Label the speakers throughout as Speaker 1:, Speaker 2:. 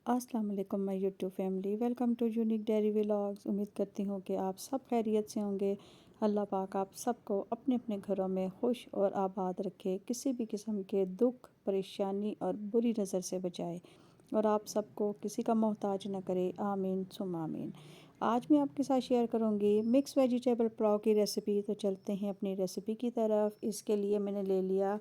Speaker 1: अस्सलाम वालेकुम my YouTube family, welcome to unique dairy vlogs. उम्मीद करती हूँ कि आप सब खैरियत से होंगे। अल्लाह पाक आप सबको अपने अपने घरों में खुश और आबाद रखे, किसी भी किस्म के दुख, परेशानी और बुरी नज़र से बचाए और आप सबको किसी का मोहताज न करे। आमीन सुम आमीन। आज मैं आपके साथ शेयर करूँगी मिक्स वेजिटेबल पुलाव की रेसिपी। तो चलते हैं अपनी रेसिपी की तरफ। इसके लिए मैंने ले लिया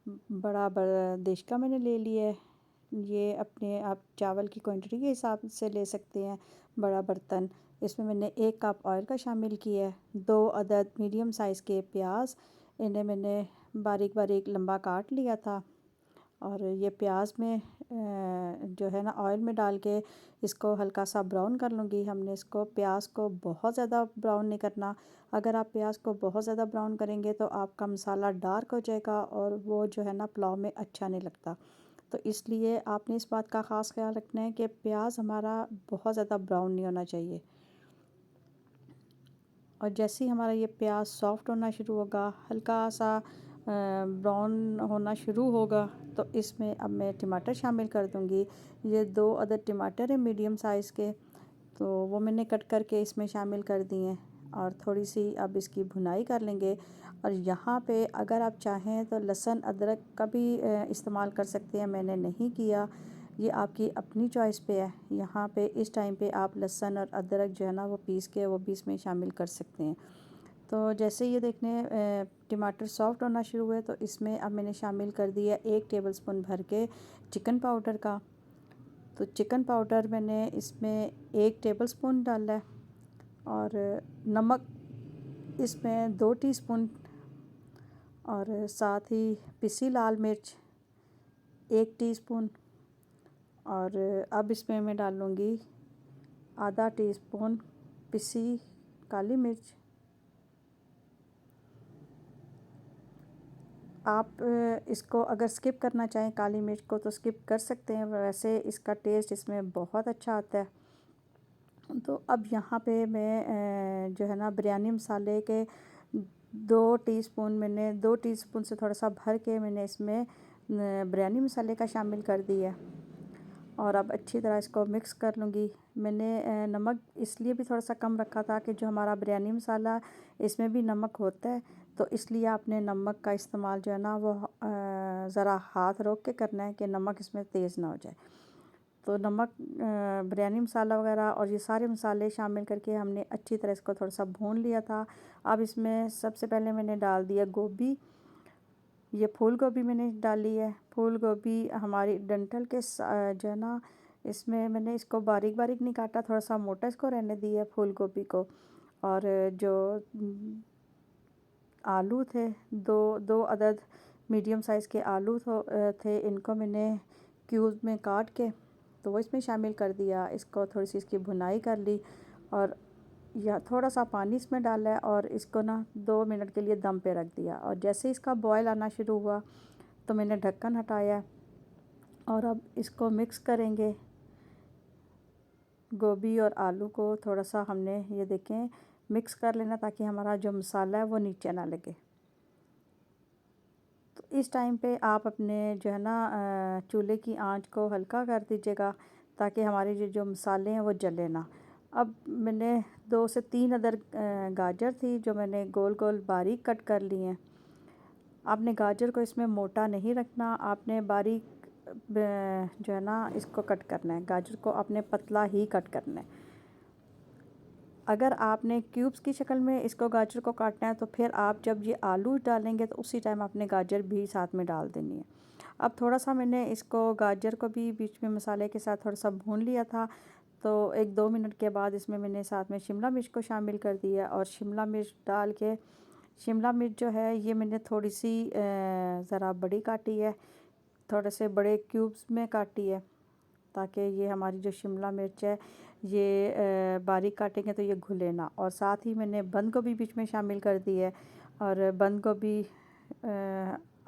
Speaker 1: बड़ा बड़ा देश का मैंने ले लिया है। ये अपने आप चावल की क्वांटिटी के हिसाब से ले सकते हैं। बड़ा बर्तन, इसमें मैंने 1 कप ऑयल का शामिल किया है। 2 अदद मीडियम साइज़ के प्याज, इन्हें मैंने बारीक बारीक लंबा काट लिया था। और ये प्याज में जो है ना ऑयल में डाल के इसको हल्का सा ब्राउन कर लूँगी। हमने इसको प्याज को बहुत ज़्यादा ब्राउन नहीं करना। अगर आप प्याज को बहुत ज़्यादा ब्राउन करेंगे तो आपका मसाला डार्क हो जाएगा और वो जो है ना पुलाव में अच्छा नहीं लगता। तो इसलिए आपने इस बात का ख़ास ख्याल रखना है कि प्याज हमारा बहुत ज़्यादा ब्राउन नहीं होना चाहिए। और जैसे ही हमारा ये प्याज सॉफ्ट होना शुरू होगा, हल्का सा ब्राउन होना शुरू होगा, तो इसमें अब मैं टमाटर शामिल कर दूँगी। ये 2 अदद टमाटर है मीडियम साइज़ के, तो वो मैंने कट करके इसमें शामिल कर दिए हैं। और थोड़ी सी अब इसकी भुनाई कर लेंगे। और यहाँ पे अगर आप चाहें तो लहसुन अदरक का भी इस्तेमाल कर सकते हैं, मैंने नहीं किया। ये आपकी अपनी चॉइस पे है। यहाँ पे इस टाइम पे आप लहसुन और अदरक जो है ना वो पीस के वो भी इसमें शामिल कर सकते हैं। तो जैसे ये देखने टमाटर सॉफ्ट होना शुरू हुए तो इसमें अब मैंने शामिल कर दिया 1 टेबलस्पून भर के चिकन पाउडर का। तो चिकन पाउडर मैंने इसमें 1 टेबलस्पून डाला है। और नमक इसमें 2 टीस्पून। और साथ ही पिसी लाल मिर्च 1 टीस्पून। और अब इसमें मैं डालूँगी आधा टीस्पून पिसी काली मिर्च। आप इसको अगर स्किप करना चाहें काली मिर्च को तो स्किप कर सकते हैं, वैसे इसका टेस्ट इसमें बहुत अच्छा आता है। तो अब यहाँ पे मैं जो है ना बिरयानी मसाले के 2 टीस्पून से थोड़ा सा भर के मैंने इसमें बिरयानी मसाले का शामिल कर दिया है। और अब अच्छी तरह इसको मिक्स कर लूँगी। मैंने नमक इसलिए भी थोड़ा सा कम रखा था कि जो हमारा बिरयानी मसाला इसमें भी नमक होता है, तो इसलिए आपने नमक का इस्तेमाल जो है ना वो ज़रा हाथ रोक के करना है कि नमक इसमें तेज़ ना हो जाए। तो नमक, बिरयानी मसाला वगैरह और ये सारे मसाले शामिल करके हमने अच्छी तरह इसको थोड़ा सा भून लिया था। अब इसमें सबसे पहले मैंने डाल दिया गोभी। ये फूल गोभी मैंने डाली है। फूल गोभी हमारी डंठल के जो है ना इसमें मैंने इसको बारीक बारीक नहीं काटा, थोड़ा सा मोटा इसको रहने दिया फूल गोभी को। और जो आलू थे, दो अदद मीडियम साइज़ के आलू थे, इनको मैंने क्यूब में काट के तो वो इसमें शामिल कर दिया। इसको थोड़ी सी इसकी भुनाई कर ली और या थोड़ा सा पानी इसमें डाला है और इसको ना 2 मिनट के लिए दम पे रख दिया। और जैसे इसका बॉयल आना शुरू हुआ तो मैंने ढक्कन हटाया और अब इसको मिक्स करेंगे। गोभी और आलू को थोड़ा सा हमने ये देखें मिक्स कर लेना ताकि हमारा जो मसाला है वो नीचे ना लगे। तो इस टाइम पे आप अपने जो है ना चूल्हे की आंच को हल्का कर दीजिएगा ताकि हमारे जो मसाले हैं वो जले ना। अब मैंने 2 से 3 अदर गाजर थी जो मैंने गोल गोल बारीक कट कर ली हैं। आपने गाजर को इसमें मोटा नहीं रखना, आपने बारीक जो है ना इसको कट करना है। गाजर को आपने पतला ही कट करना है। अगर आपने क्यूब्स की शक्ल में इसको गाजर को काटना है तो फिर आप जब ये आलू डालेंगे तो उसी टाइम आपने गाजर भी साथ में डाल देनी है। अब थोड़ा सा मैंने इसको गाजर को भी बीच में मसाले के साथ थोड़ा सा भून लिया था। तो 1-2 मिनट के बाद इसमें मैंने साथ में शिमला मिर्च को शामिल कर दिया। और शिमला मिर्च डाल के, शिमला मिर्च जो है ये मैंने थोड़ी सी ज़रा बड़ी काटी है, थोड़े से बड़े क्यूब्स में काटी है ताकि ये हमारी जो शिमला मिर्च है ये बारीक काटेंगे तो ये घुले ना। और साथ ही मैंने बंद गोभी बीच में शामिल कर दी है। और बंद गोभी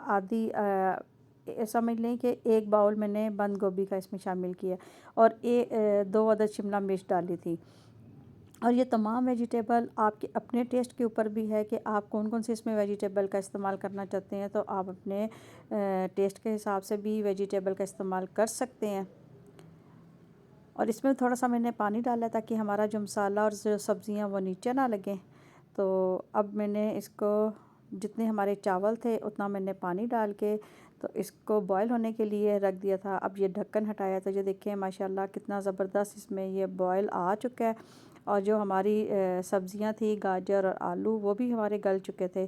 Speaker 1: आधी समझ लें कि 1 बाउल मैंने बंद गोभी का इसमें शामिल किया। और 2 अदद शिमला मिर्च डाली थी। और ये तमाम वेजिटेबल आपके अपने टेस्ट के ऊपर भी है कि आप कौन कौन से इसमें वेजिटेबल का इस्तेमाल करना चाहते हैं। तो आप अपने टेस्ट के हिसाब से भी वेजिटेबल का इस्तेमाल कर सकते हैं। और इसमें थोड़ा सा मैंने पानी डाला ताकि हमारा जो मसाला और जो सब्ज़ियाँ वो नीचे ना लगें। तो अब मैंने इसको जितने हमारे चावल थे उतना मैंने पानी डाल के तो इसको बॉयल होने के लिए रख दिया था। अब ये ढक्कन हटाया तो ये देखें माशाल्लाह कितना ज़बरदस्त इसमें ये बॉयल आ चुका है। और जो हमारी सब्ज़ियाँ थी गाजर और आलू वो भी हमारे गल चुके थे।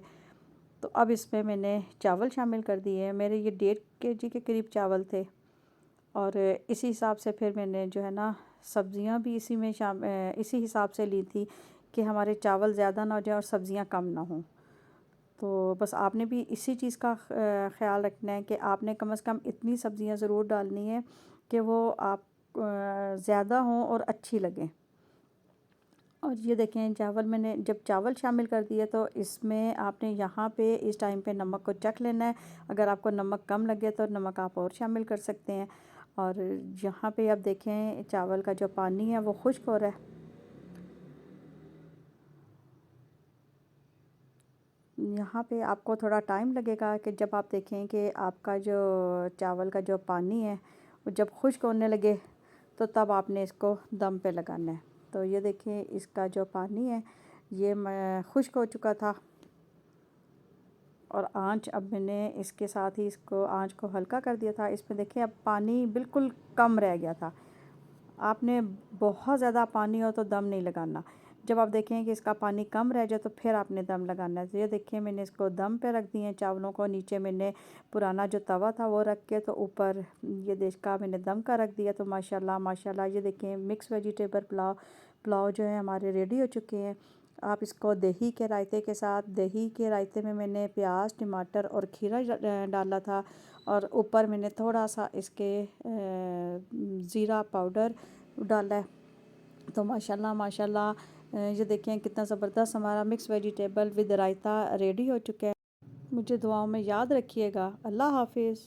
Speaker 1: तो अब इसमें मैंने चावल शामिल कर दिए। मेरे ये 1.5 kg के करीब चावल थे और इसी हिसाब से फिर मैंने जो है ना सब्ज़ियाँ भी इसी हिसाब से ली थी कि हमारे चावल ज़्यादा ना हो जाए और सब्ज़ियाँ कम ना हों। तो बस आपने भी इसी चीज़ का ख़्याल रखना है कि आपने कम से कम इतनी सब्ज़ियाँ ज़रूर डालनी है कि वो आप ज़्यादा हों और अच्छी लगें। और ये देखें चावल मैंने जब चावल शामिल कर दिए तो इसमें आपने यहाँ पे इस टाइम पे नमक को चख लेना है। अगर आपको नमक कम लगे तो नमक आप और शामिल कर सकते हैं। और यहाँ पे आप देखें चावल का जो पानी है वो खुश्क हो रहा है। यहाँ पे आपको थोड़ा टाइम लगेगा कि जब आप देखें कि आपका जो चावल का जो पानी है वो जब खुश्क होने लगे तो तब आपने इसको दम पे लगाना है। तो ये देखें इसका जो पानी है ये मैं खुश्क हो चुका था और आँच अब मैंने इसके साथ ही इसको आँच को हल्का कर दिया था। इसमें देखिए अब पानी बिल्कुल कम रह गया था। आपने बहुत ज़्यादा पानी हो तो दम नहीं लगाना। जब आप देखें कि इसका पानी कम रह जाए तो फिर आपने दम लगाना है। तो ये देखिए मैंने इसको दम पे रख दिए हैं चावलों को। नीचे मैंने पुराना जो तवा था वो रख के तो ऊपर ये देश का मैंने दम का रख दिया। तो माशाल्लाह माशाल्लाह ये देखें मिक्स वेजिटेबल पुलाव पुलाव जो है हमारे रेडी हो चुके हैं। आप इसको दही के रायते के साथ दही के रायते में मैंने प्याज टमाटर और खीरा डाला था और ऊपर मैंने थोड़ा सा इसके ज़ीरा पाउडर डाला है। तो माशाल्लाह माशाल्लाह ये देखें कितना ज़बरदस्त हमारा mix vegetable with raita ready हो चुका है। मुझे दुआओं में याद रखिएगा। अल्लाह हाफिज़।